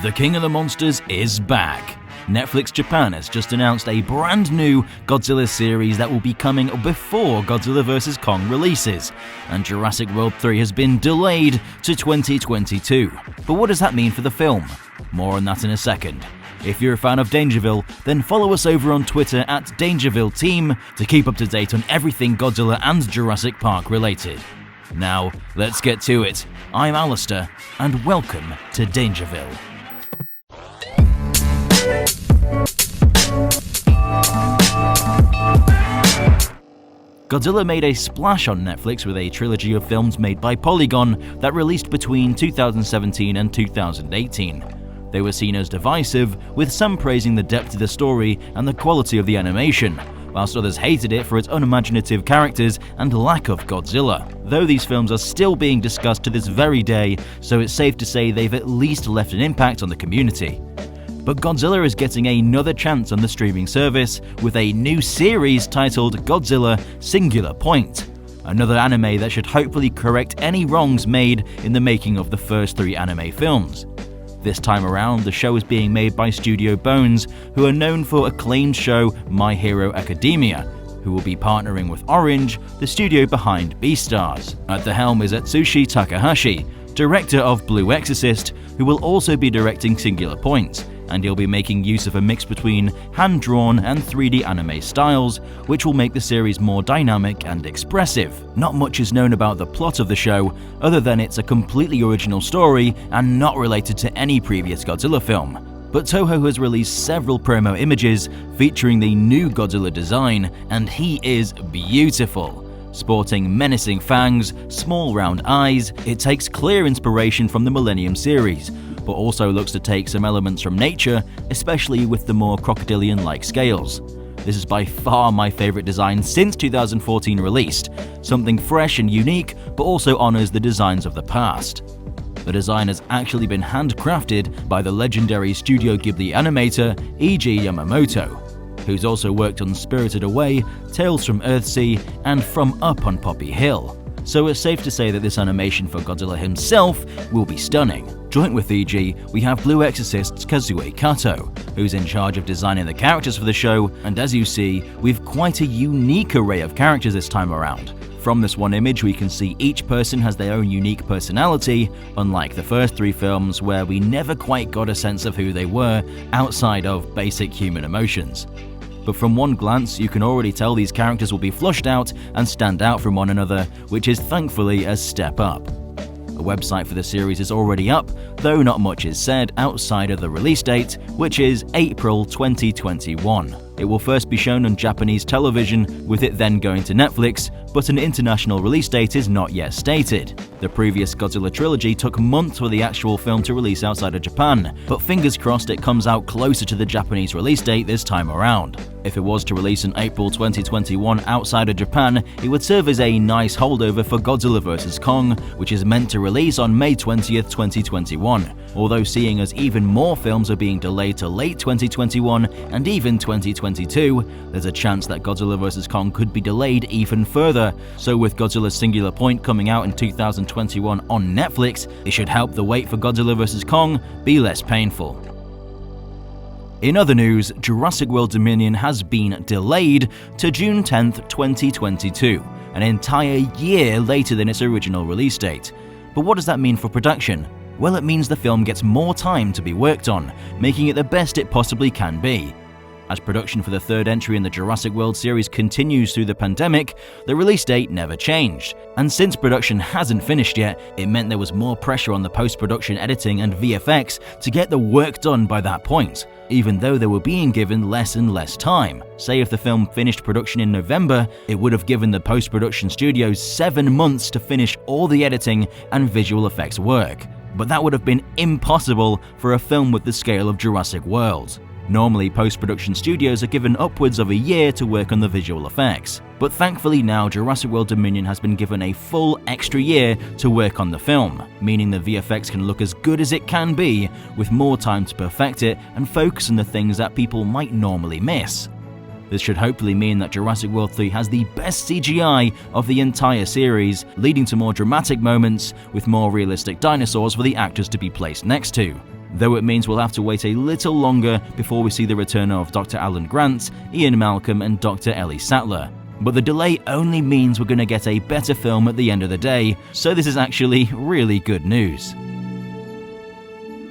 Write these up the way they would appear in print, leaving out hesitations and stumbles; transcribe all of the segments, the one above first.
The King of the Monsters is back. Netflix Japan has just announced a brand new Godzilla series that will be coming before Godzilla vs. Kong releases, and Jurassic World 3 has been delayed to 2022. But what does that mean for the film? More on that in a second. If you're a fan of DangerVille, then follow us over on Twitter at DangerVille Team to keep up to date on everything Godzilla and Jurassic Park related. Now, let's get to it. I'm Alistair, and welcome to DangerVille. Godzilla made a splash on Netflix with a trilogy of films made by Polygon that released between 2017 and 2018. They were seen as divisive, with some praising the depth of the story and the quality of the animation, whilst others hated it for its unimaginative characters and lack of Godzilla. Though these films are still being discussed to this very day, so it's safe to say they've at least left an impact on the community. But Godzilla is getting another chance on the streaming service with a new series titled Godzilla Singular Point, another anime that should hopefully correct any wrongs made in the making of the first 3 anime films. This time around, the show is being made by Studio Bones, who are known for acclaimed show My Hero Academia, who will be partnering with Orange, the studio behind Beastars. At the helm is Atsushi Takahashi, director of Blue Exorcist, who will also be directing Singular Point, and he'll be making use of a mix between hand-drawn and 3D anime styles, which will make the series more dynamic and expressive. Not much is known about the plot of the show, other than it's a completely original story and not related to any previous Godzilla film. But Toho has released several promo images featuring the new Godzilla design, and he is beautiful. Sporting menacing fangs, small round eyes, it takes clear inspiration from the Millennium series, but also looks to take some elements from nature, especially with the more crocodilian-like scales. This is by far my favourite design since 2014 released, something fresh and unique, but also honours the designs of the past. The design has actually been handcrafted by the legendary Studio Ghibli animator Eiji Yamamoto, who's also worked on Spirited Away, Tales from Earthsea, and From Up on Poppy Hill. So it's safe to say that this animation for Godzilla himself will be stunning. Joint with Eiji, we have Blue Exorcist's Kazue Kato, who's in charge of designing the characters for the show, and as you see, we've quite a unique array of characters this time around. From this one image, we can see each person has their own unique personality, unlike the first 3 films where we never quite got a sense of who they were outside of basic human emotions. But from one glance, you can already tell these characters will be flushed out and stand out from one another, which is thankfully a step up. A website for the series is already up, though not much is said outside of the release date, which is April 2021. It will first be shown on Japanese television, with it then going to Netflix, but an international release date is not yet stated. The previous Godzilla trilogy took months for the actual film to release outside of Japan, but fingers crossed it comes out closer to the Japanese release date this time around. If it was to release in April 2021 outside of Japan, it would serve as a nice holdover for Godzilla vs. Kong, which is meant to release on May 20th, 2021. Although seeing as even more films are being delayed to late 2021 and even 2022, there's a chance that Godzilla vs. Kong could be delayed even further. So with Godzilla Singular Point coming out in 2021 on Netflix, it should help the wait for Godzilla vs. Kong be less painful. In other news, Jurassic World Dominion has been delayed to June 10th, 2022, an entire year later than its original release date. But what does that mean for production? Well, it means the film gets more time to be worked on, making it the best it possibly can be. As production for the 3rd entry in the Jurassic World series continues through the pandemic, the release date never changed. And since production hasn't finished yet, it meant there was more pressure on the post-production editing and VFX to get the work done by that point, even though they were being given less and less time. Say if the film finished production in November, it would have given the post-production studios 7 months to finish all the editing and visual effects work. But that would have been impossible for a film with the scale of Jurassic World. Normally, post-production studios are given upwards of a year to work on the visual effects. But thankfully now, Jurassic World Dominion has been given a full extra year to work on the film, meaning the VFX can look as good as it can be, with more time to perfect it and focus on the things that people might normally miss. This should hopefully mean that Jurassic World 3 has the best CGI of the entire series, leading to more dramatic moments with more realistic dinosaurs for the actors to be placed next to. though it means we'll have to wait a little longer before we see the return of Dr. Alan Grant, Ian Malcolm and Dr. Ellie Sattler. But the delay only means we're going to get a better film at the end of the day, so this is actually really good news.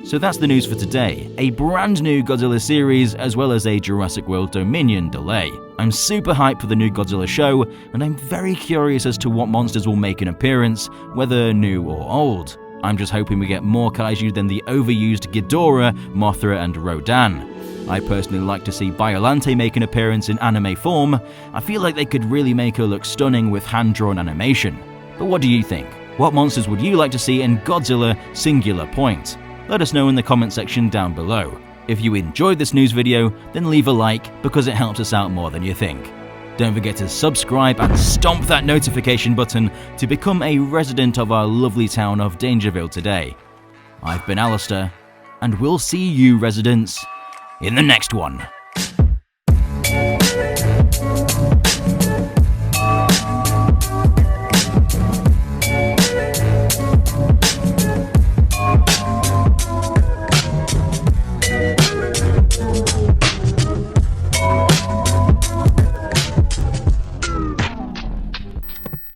So that's the news for today, a brand new Godzilla series as well as a Jurassic World Dominion delay. I'm super hyped for the new Godzilla show, and I'm very curious as to what monsters will make an appearance, whether new or old. I'm just hoping we get more kaiju than the overused Ghidorah, Mothra and Rodan. I personally like to see Biollante make an appearance in anime form. I feel like they could really make her look stunning with hand-drawn animation. But what do you think? What monsters would you like to see in Godzilla Singular Point? Let us know in the comment section down below. If you enjoyed this news video, then leave a like because it helps us out more than you think. Don't forget to subscribe and stomp that notification button to become a resident of our lovely town of DangerVille today. I've been Alistair, and we'll see you residents in the next one.